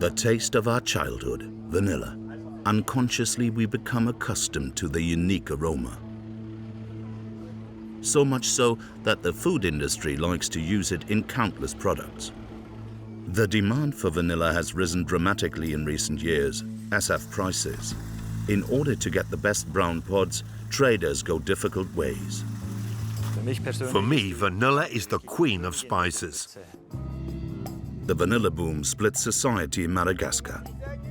The taste of our childhood, vanilla. Unconsciously, we become accustomed to the unique aroma. So much so that the food industry likes to use it in countless products. The demand for vanilla has risen dramatically in recent years, as have prices. In order to get the best brown pods, traders go difficult ways. For me, vanilla is the queen of spices. The vanilla boom splits society in Madagascar.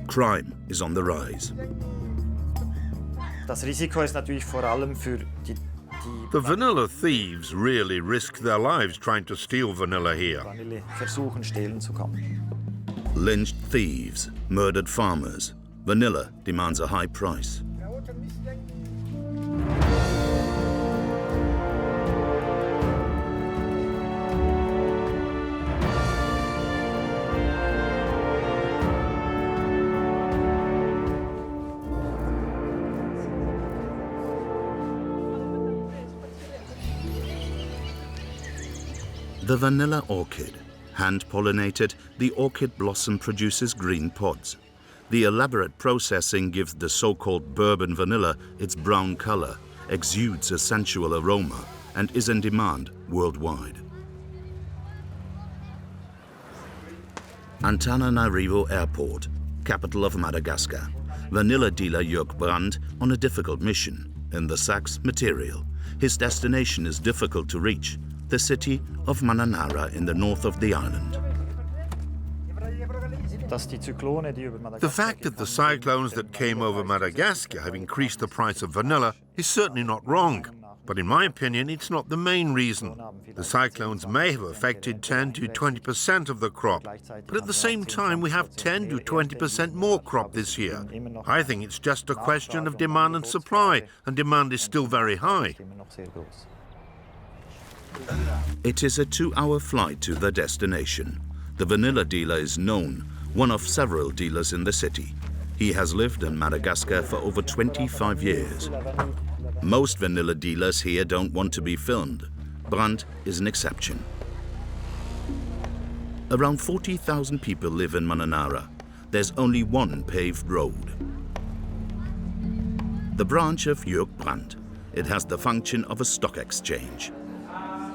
Crime is on the rise. The vanilla thieves really risk their lives trying to steal vanilla here. Lynched thieves, murdered farmers. Vanilla demands a high price. The vanilla orchid. Hand-pollinated, the orchid blossom produces green pods. The elaborate processing gives the so-called bourbon vanilla its brown color, exudes a sensual aroma, and is in demand worldwide. Antananarivo Airport, capital of Madagascar. Vanilla dealer Jörg Brandt on a difficult mission. In the sacks, material. His destination is difficult to reach. The city of Mananara in the north of the island. The fact that the cyclones that came over Madagascar have increased the price of vanilla is certainly not wrong. But in my opinion, it's not the main reason. The cyclones may have affected 10 to 20% of the crop, but at the same time we have 10 to 20% more crop this year. I think it's just a question of demand and supply, and demand is still very high. It is a 2-hour flight to the destination. The vanilla dealer is known, one of several dealers in the city. He has lived in Madagascar for over 25 years. Most vanilla dealers here don't want to be filmed. Brandt is an exception. Around 40,000 people live in Mananara. There's only one paved road. The branch of Jörg Brandt. It has the function of a stock exchange.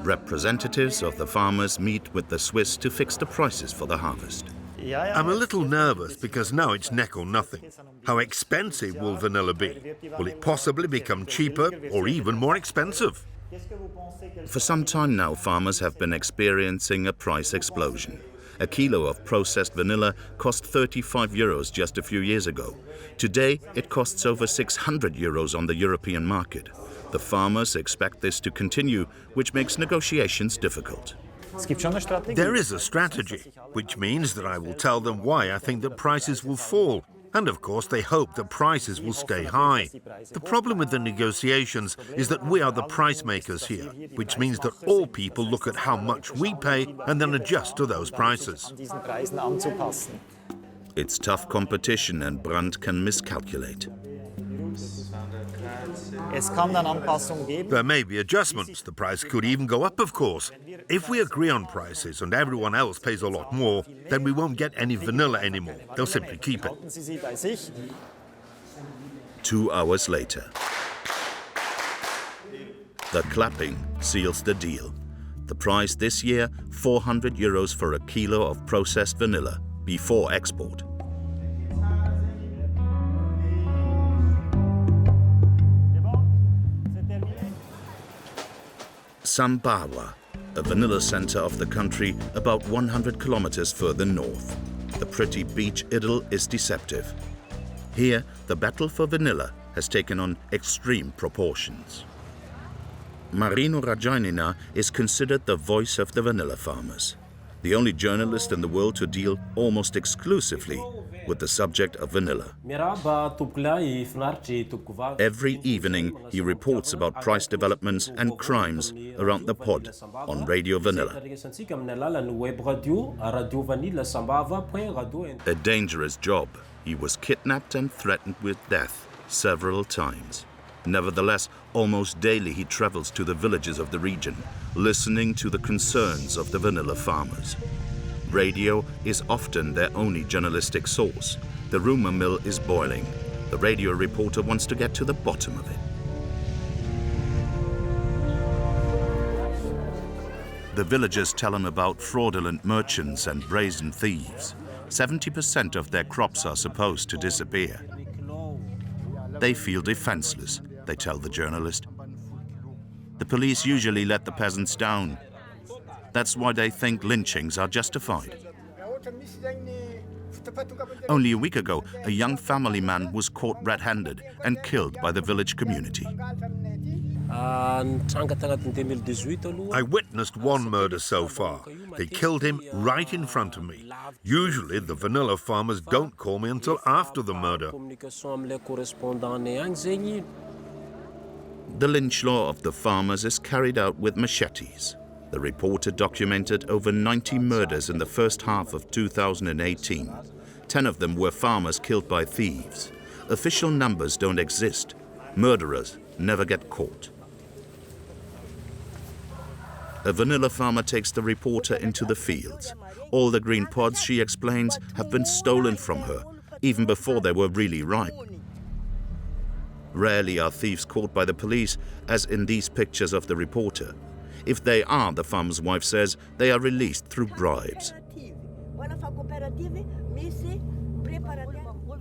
Representatives of the farmers meet with the Swiss to fix the prices for the harvest. I'm a little nervous because now it's neck or nothing. How expensive will vanilla be? Will it possibly become cheaper or even more expensive? For some time now, farmers have been experiencing a price explosion. A kilo of processed vanilla cost 35 euros just a few years ago. Today, it costs over 600 euros on the European market. The farmers expect this to continue, which makes negotiations difficult. There is a strategy, which means that I will tell them why I think that prices will fall. And of course, they hope that prices will stay high. The problem with the negotiations is that we are the price makers here, which means that all people look at how much we pay and then adjust to those prices. It's tough competition and Brandt can miscalculate. There may be adjustments. The price could even go up, of course. If we agree on prices and everyone else pays a lot more, then we won't get any vanilla anymore. They'll simply keep it. 2 hours later. The clapping seals the deal. The price this year, 400 euros for a kilo of processed vanilla before export. Sambawa, a vanilla center of the country about 100 kilometers further north. The pretty beach idyll is deceptive. Here, the battle for vanilla has taken on extreme proportions. Marino Rajainina is considered the voice of the vanilla farmers, the only journalist in the world to deal almost exclusively with the subject of vanilla. Every evening, he reports about price developments and crimes around the pod on Radio Vanilla. A dangerous job. He was kidnapped and threatened with death several times. Nevertheless, almost daily he travels to the villages of the region, listening to the concerns of the vanilla farmers. Radio is often their only journalistic source. The rumor mill is boiling. The radio reporter wants to get to the bottom of it. The villagers tell him about fraudulent merchants and brazen thieves. 70% of their crops are supposed to disappear. They feel defenseless, they tell the journalist. The police usually let the peasants down. That's why they think lynchings are justified. Only a week ago, a young family man was caught red-handed and killed by the village community. I witnessed one murder so far. They killed him right in front of me. Usually the vanilla farmers don't call me until after the murder. The lynch law of the farmers is carried out with machetes. The reporter documented over 90 murders in the first half of 2018. 10 of them were farmers killed by thieves. Official numbers don't exist. Murderers never get caught. A vanilla farmer takes the reporter into the fields. All the green pods, she explains, have been stolen from her, even before they were really ripe. Rarely are thieves caught by the police, as in these pictures of the reporter. If they are, the farmer's wife says, they are released through bribes.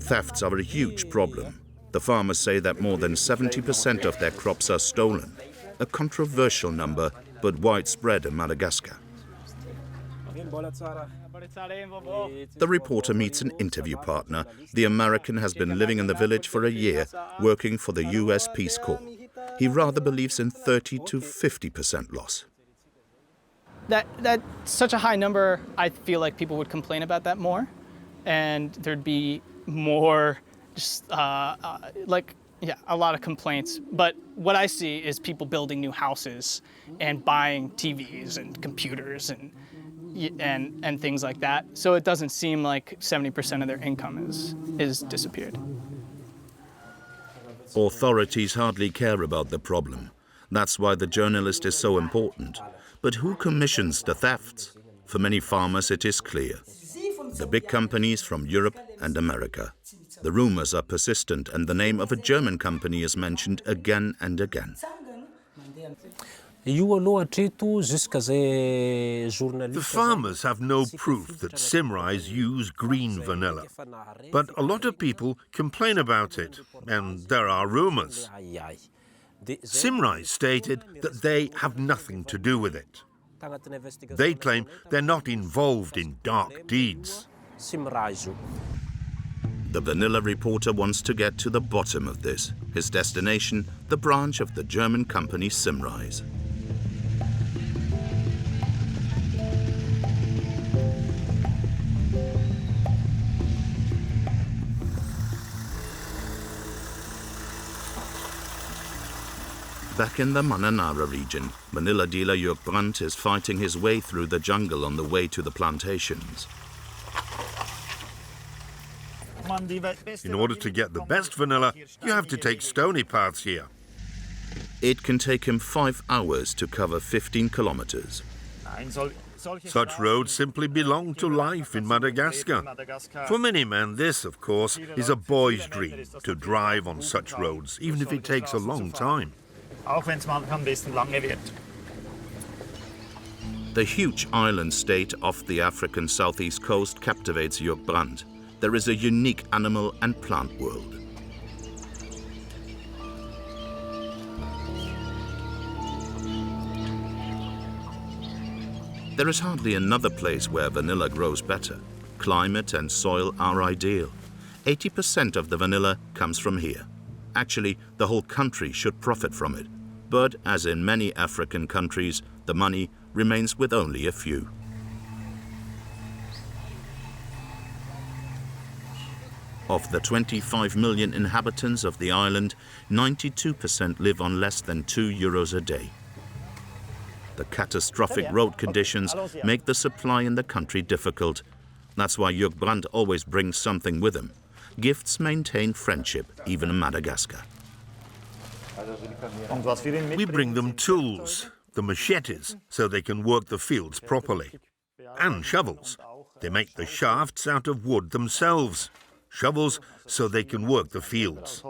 Thefts are a huge problem. The farmers say that more than 70% of their crops are stolen, a controversial number, but widespread in Madagascar. The reporter meets an interview partner. The American has been living in the village for a year, working for the US Peace Corps. He rather believes in 30 to 50% loss. That's such a high number. I feel like people would complain about that more, and there'd be more just a lot of complaints. But what I see is people building new houses and buying TVs and computers and things like that. So it doesn't seem like 70% of their income is disappeared. Authorities hardly care about the problem. That's why the journalist is so important. But who commissions the thefts? For many farmers, it is clear. The big companies from Europe and America. The rumors are persistent, and the name of a German company is mentioned again and again. The farmers have no proof that Simrise use green vanilla. But a lot of people complain about it, and there are rumors. Simrise stated that they have nothing to do with it. They claim they're not involved in dark deeds. The vanilla reporter wants to get to the bottom of this. His destination, the branch of the German company Simrise. Back in the Mananara region, vanilla dealer Jörg Brandt is fighting his way through the jungle on the way to the plantations. In order to get the best vanilla, you have to take stony paths here. It can take him 5 hours to cover 15 kilometers. Such roads simply belong to life in Madagascar. For many men, this, of course, is a boy's dream, to drive on such roads, even if it takes a long time. The huge island state off the African southeast coast captivates Jörg Brandt. There is a unique animal and plant world. There is hardly another place where vanilla grows better. Climate and soil are ideal. 80% of the vanilla comes from here. Actually, the whole country should profit from it. But as in many African countries, the money remains with only a few. Of the 25 million inhabitants of the island, 92% live on less than €2 a day. The catastrophic road conditions make the supply in the country difficult. That's why Jörg Brandt always brings something with him. Gifts maintain friendship, even in Madagascar. We bring them tools, the machetes, so they can work the fields properly, and shovels. They make the shafts out of wood themselves, shovels so they can work the fields.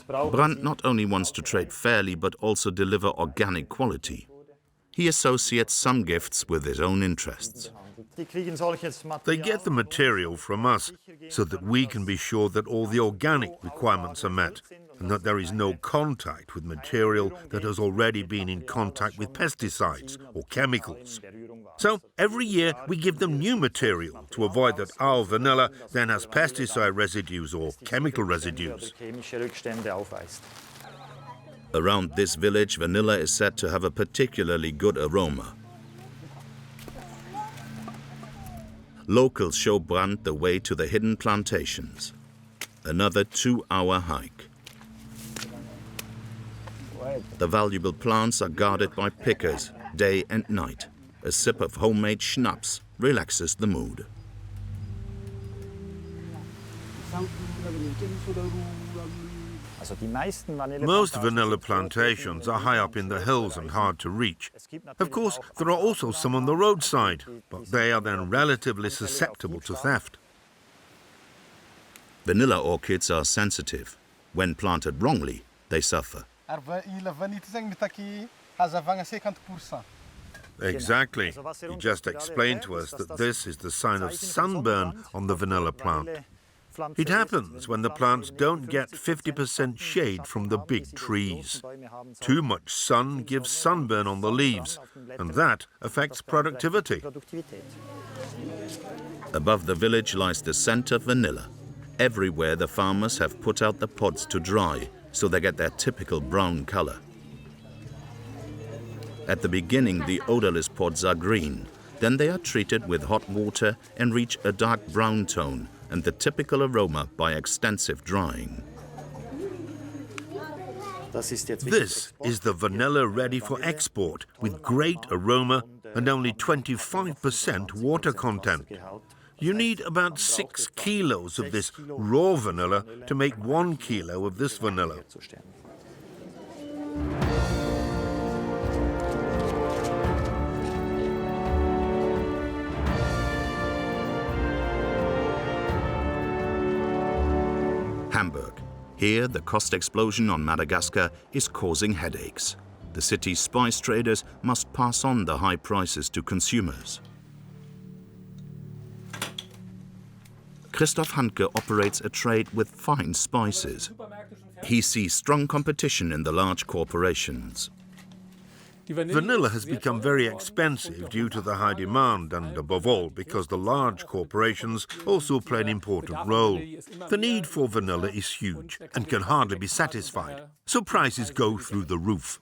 Brandt not only wants to trade fairly but also deliver organic quality. He associates some gifts with his own interests. They get the material from us so that we can be sure that all the organic requirements are met and that there is no contact with material that has already been in contact with pesticides or chemicals. So every year we give them new material to avoid that our vanilla then has pesticide residues or chemical residues. Around this village, vanilla is said to have a particularly good aroma. Locals show Brandt the way to the hidden plantations. Another 2-hour hike. The valuable plants are guarded by pickers day and night. A sip of homemade schnapps relaxes the mood. Most vanilla plantations are high up in the hills and hard to reach. Of course, there are also some on the roadside, but they are then relatively susceptible to theft. Vanilla orchids are sensitive. When planted wrongly, they suffer. Exactly. He just explained to us that this is the sign of sunburn on the vanilla plant. It happens when the plants don't get 50% shade from the big trees. Too much sun gives sunburn on the leaves, and that affects productivity. Above the village lies the scent of vanilla. Everywhere the farmers have put out the pods to dry, so they get their typical brown color. At the beginning, the odorless pods are green. Then they are treated with hot water and reach a dark brown tone and the typical aroma by extensive drying. This is the vanilla ready for export with great aroma and only 25% water content. You need about 6 kilos of this raw vanilla to make 1 kilo of this vanilla. Hamburg. Here, the cost explosion on Madagascar is causing headaches. The city's spice traders must pass on the high prices to consumers. Christoph Hanke operates a trade with fine spices. He sees strong competition in the large corporations. Vanilla has become very expensive due to the high demand and, above all, because the large corporations also play an important role. The need for vanilla is huge and can hardly be satisfied, so prices go through the roof.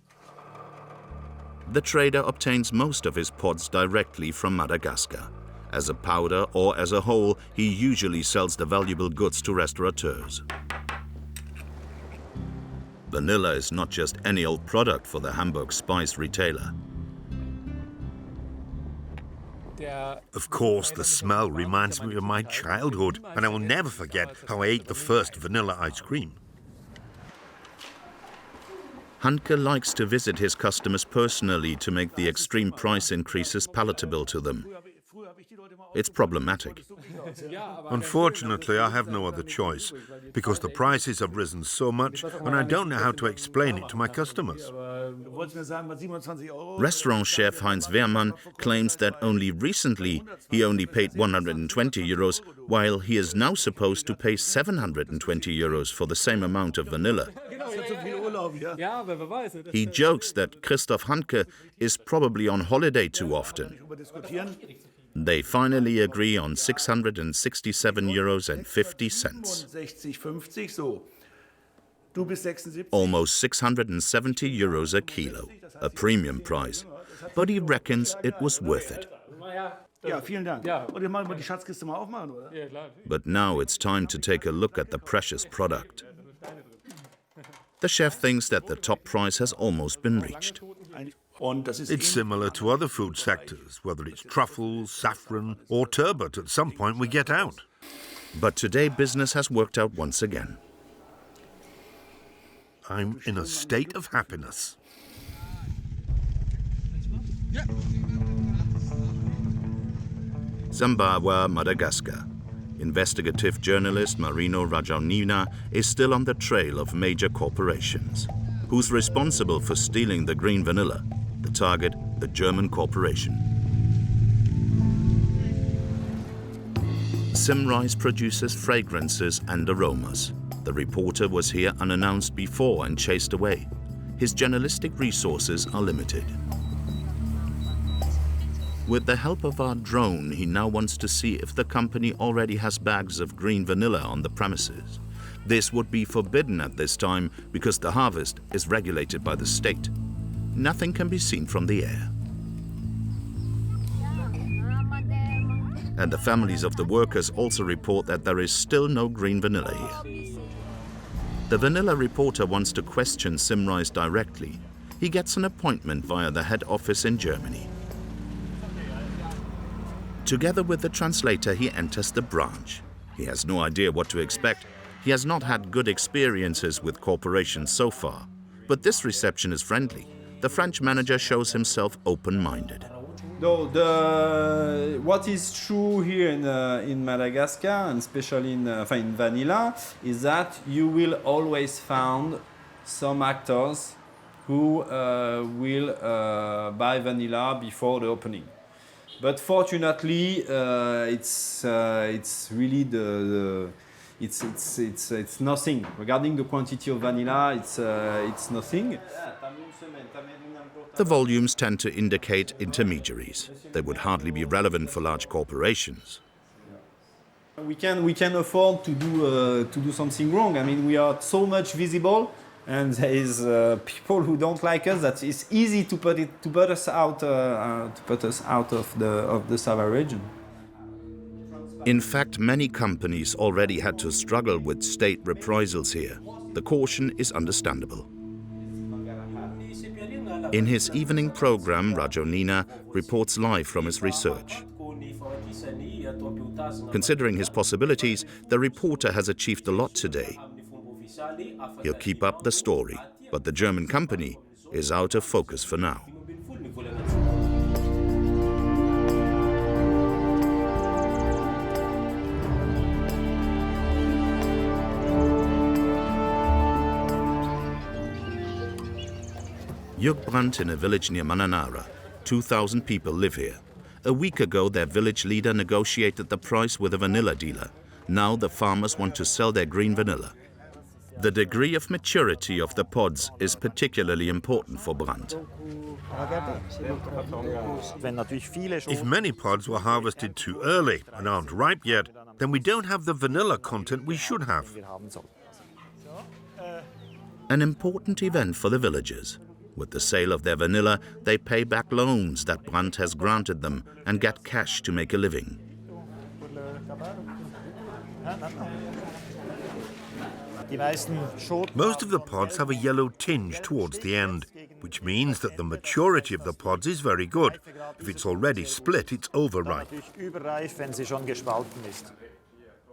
The trader obtains most of his pods directly from Madagascar. As a powder or as a whole, he usually sells the valuable goods to restaurateurs. Vanilla is not just any old product for the Hamburg spice retailer. Of course, the smell reminds me of my childhood, and I will never forget how I ate the first vanilla ice cream. Hanke likes to visit his customers personally to make the extreme price increases palatable to them. It's problematic. Unfortunately, I have no other choice, because the prices have risen so much and I don't know how to explain it to my customers. Restaurant chef Heinz Wehrmann claims that only recently he only paid 120 euros, while he is now supposed to pay 720 euros for the same amount of vanilla. He jokes that Christoph Hanke is probably on holiday too often. They finally agree on 667 euros and 50 cents. Almost 670 euros a kilo, a premium price. But he reckons it was worth it. But now it's time to take a look at the precious product. The chef thinks that the top price has almost been reached. It's similar to other food sectors, whether it's truffles, saffron or turbot. At some point we get out. But today business has worked out once again. I'm in a state of happiness. Zambawa, Madagascar. Investigative journalist Marino Rajaunina is still on the trail of major corporations. Who's responsible for stealing the green vanilla? The target, the German corporation. Symrise produces fragrances and aromas. The reporter was here unannounced before and chased away. His journalistic resources are limited. With the help of our drone, he now wants to see if the company already has bags of green vanilla on the premises. This would be forbidden at this time because the harvest is regulated by the state. Nothing can be seen from the air. And the families of the workers also report that there is still no green vanilla here. The vanilla reporter wants to question Symrise directly. He gets an appointment via the head office in Germany. Together with the translator, he enters the branch. He has no idea what to expect. He has not had good experiences with corporations so far. But this reception is friendly. The French manager shows himself open-minded. No, what is true here in Madagascar, and especially in vanilla, is that you will always find some actors who will buy vanilla before the opening. But fortunately, it's really it's nothing. Regarding the quantity of vanilla, it's nothing. The volumes tend to indicate intermediaries. They would hardly be relevant for large corporations. We can afford to do something wrong. I mean, we are so much visible, and there is people who don't like us. That it's easy to put us out of the Sava region. In fact, many companies already had to struggle with state reprisals here. The caution is understandable. In his evening program, Rajaunina reports live from his research. Considering his possibilities, the reporter has achieved a lot today. He'll keep up the story, but the German company is out of focus for now. Jugbrandt in a village near Mananara. 2,000 people live here. A week ago, their village leader negotiated the price with a vanilla dealer. Now the farmers want to sell their green vanilla. The degree of maturity of the pods is particularly important for Brandt. If many pods were harvested too early and aren't ripe yet, then we don't have the vanilla content we should have. An important event for the villagers. With the sale of their vanilla, they pay back loans that Brandt has granted them and get cash to make a living. Most of the pods have a yellow tinge towards the end, which means that the maturity of the pods is very good. If it's already split, it's overripe.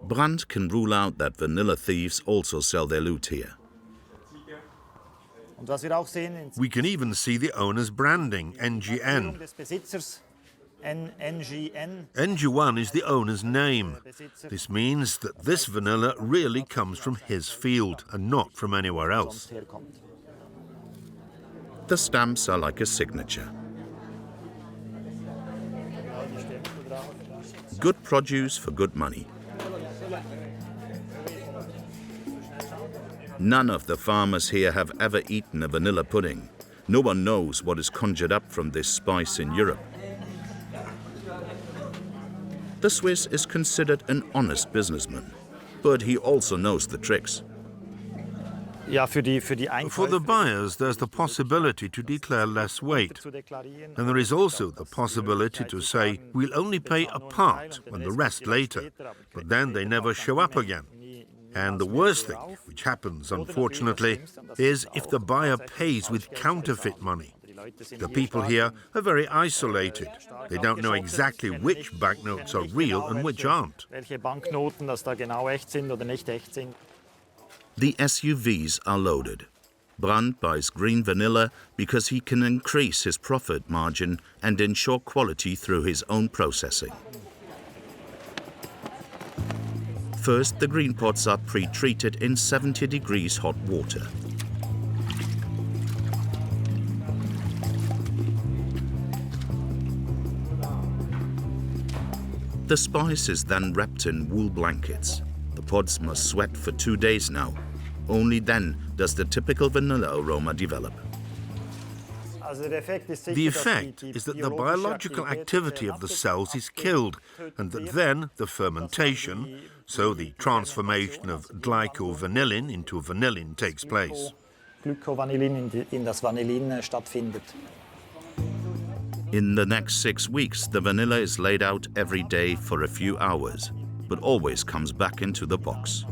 Brandt can rule out that vanilla thieves also sell their loot here. We can even see the owner's branding, NGN. NG1 is the owner's name. This means that this vanilla really comes from his field and not from anywhere else. The stamps are like a signature. Good produce for good money. None of the farmers here have ever eaten a vanilla pudding. No one knows what is conjured up from this spice in Europe. The Swiss is considered an honest businessman, but he also knows the tricks. For the buyers, there's the possibility to declare less weight. And there is also the possibility to say, we'll only pay a part and the rest later, but then they never show up again. And the worst thing, which happens unfortunately, is if the buyer pays with counterfeit money. The people here are very isolated. They don't know exactly which banknotes are real and which aren't. The SUVs are loaded. Brandt buys green vanilla because he can increase his profit margin and ensure quality through his own processing. First, the green pods are pre-treated in 70 degrees hot water. The spice is then wrapped in wool blankets. The pods must sweat for 2 days now. Only then does the typical vanilla aroma develop. The effect is that the biological activity of the cells is killed, and that then the fermentation, so the transformation of glycovanillin into vanillin, takes place. In the next 6 weeks, the vanilla is laid out every day for a few hours, but always comes back into the box.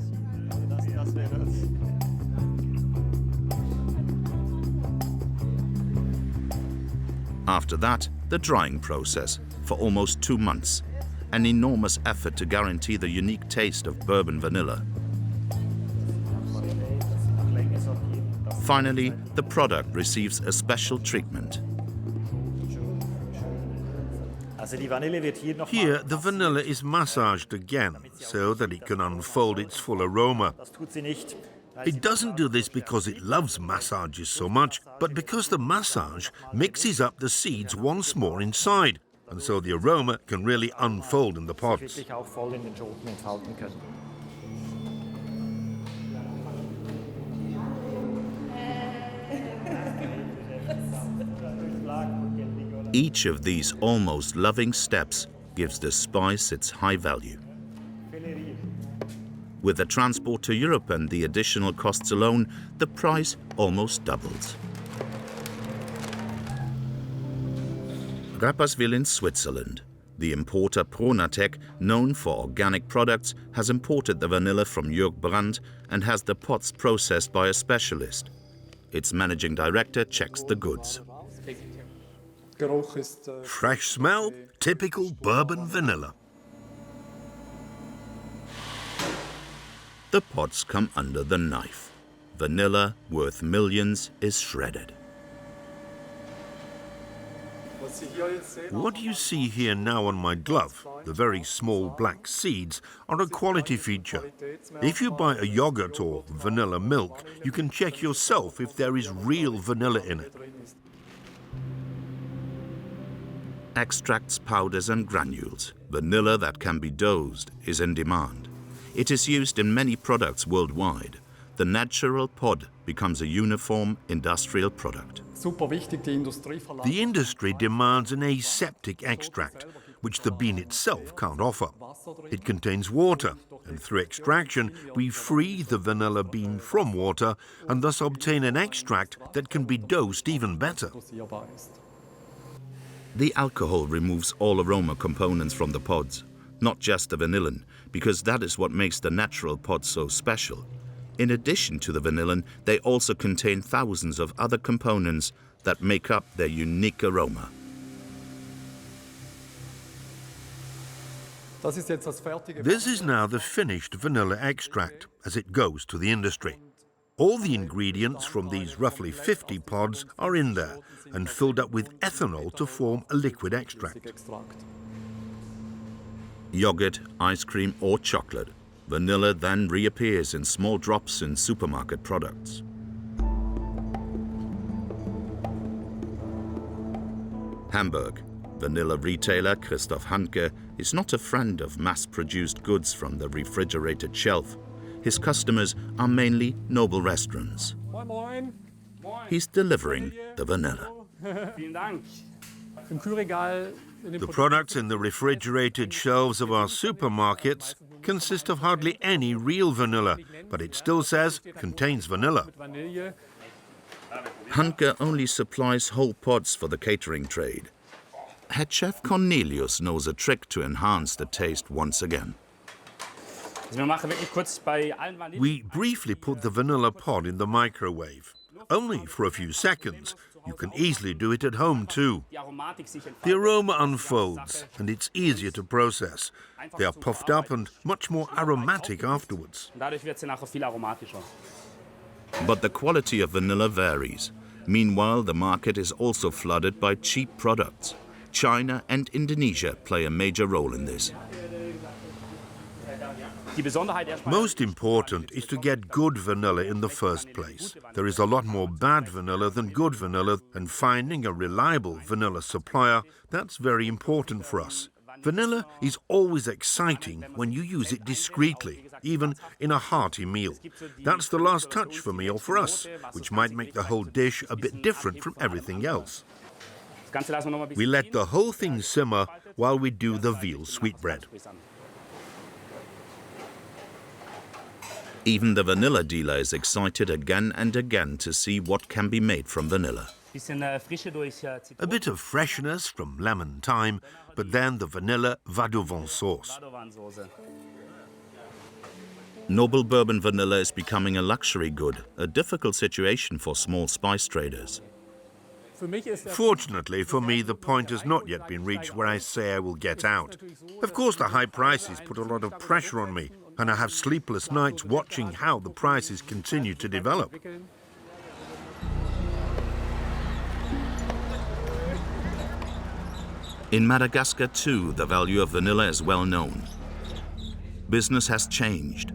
After that, the drying process for almost 2 months, an enormous effort to guarantee the unique taste of bourbon vanilla. Finally, the product receives a special treatment. Here, the vanilla is massaged again, so that it can unfold its full aroma. It doesn't do this because it loves massages so much, but because the massage mixes up the seeds once more inside, and so the aroma can really unfold in the pods. Each of these almost loving steps gives the spice its high value. With the transport to Europe and the additional costs alone, the price almost doubles. Rapperswil in Switzerland. The importer Pronatec, known for organic products, has imported the vanilla from Jörg Brandt and has the pots processed by a specialist. Its managing director checks the goods. Fresh smell, typical bourbon vanilla. The pods come under the knife. Vanilla, worth millions, is shredded. What you see here now on my glove, the very small black seeds, are a quality feature. If you buy a yogurt or vanilla milk, you can check yourself if there is real vanilla in it. Extracts, powders and granules. Vanilla that can be dosed is in demand. It is used in many products worldwide. The natural pod becomes a uniform industrial product. The industry demands an aseptic extract, which the bean itself can't offer. It contains water, and through extraction, we free the vanilla bean from water and thus obtain an extract that can be dosed even better. The alcohol removes all aroma components from the pods, not just the vanillin, because that is what makes the natural pod so special. In addition to the vanillin, they also contain thousands of other components that make up their unique aroma. This is now the finished vanilla extract as it goes to the industry. All the ingredients from these roughly 50 pods are in there and filled up with ethanol to form a liquid extract. Yogurt, ice cream or chocolate. Vanilla then reappears in small drops in supermarket products. Hamburg. Vanilla retailer Christoph Handke is not a friend of mass-produced goods from the refrigerated shelf. His customers are mainly noble restaurants. He's delivering the vanilla. The products in the refrigerated shelves of our supermarkets consist of hardly any real vanilla, but it still says contains vanilla. Handke only supplies whole pods for the catering trade. Head chef Cornelius knows a trick to enhance the taste once again. We briefly put the vanilla pod in the microwave, only for a few seconds. You can easily do it at home too. The aroma unfolds and it's easier to process. They are puffed up and much more aromatic afterwards. But the quality of vanilla varies. Meanwhile, the market is also flooded by cheap products. China and Indonesia play a major role in this. Most important is to get good vanilla in the first place. There is a lot more bad vanilla than good vanilla, and finding a reliable vanilla supplier, that's very important for us. Vanilla is always exciting when you use it discreetly, even in a hearty meal. That's the last touch for me or for us, which might make the whole dish a bit different from everything else. We let the whole thing simmer while we do the veal sweetbread. Even the vanilla dealer is excited again and again to see what can be made from vanilla. A bit of freshness from lemon thyme, but then the vanilla vadovin sauce. Noble bourbon vanilla is becoming a luxury good, a difficult situation for small spice traders. Fortunately for me, the point has not yet been reached where I say I will get out. Of course, the high prices put a lot of pressure on me, and I have sleepless nights watching how the prices continue to develop. In Madagascar too, the value of vanilla is well known. Business has changed.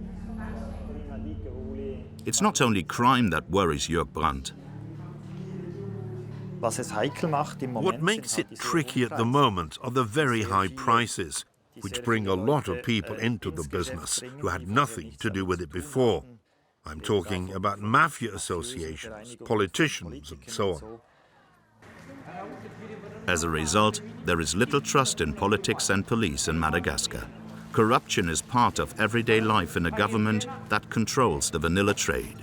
It's not only crime that worries Jörg Brandt. What makes it tricky at the moment are the very high prices, which bring a lot of people into the business who had nothing to do with it before. I'm talking about mafia associations, politicians, and so on. As a result, there is little trust in politics and police in Madagascar. Corruption is part of everyday life in a government that controls the vanilla trade.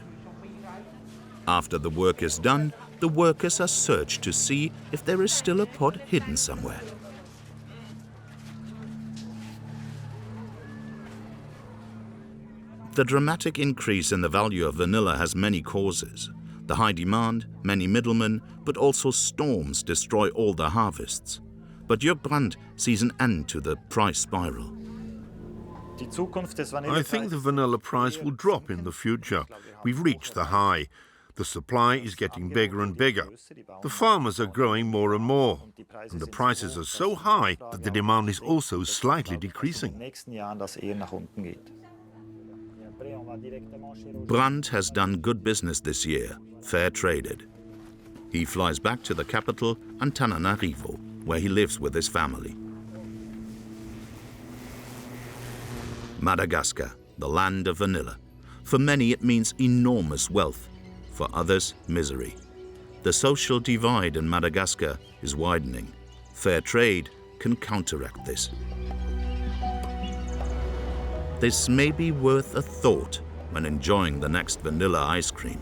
After the work is done, the workers are searched to see if there is still a pod hidden somewhere. The dramatic increase in the value of vanilla has many causes. The high demand, many middlemen, but also storms destroy all the harvests. But Jörg Brandt sees an end to the price spiral. I think the vanilla price will drop in the future. We've reached the high. The supply is getting bigger and bigger. The farmers are growing more and more. And the prices are so high that the demand is also slightly decreasing. Brandt has done good business this year, fair traded. He flies back to the capital, Antananarivo, where he lives with his family. Madagascar, the land of vanilla. For many it means enormous wealth, for others misery. The social divide in Madagascar is widening. Fair trade can counteract this. This may be worth a thought when enjoying the next vanilla ice cream.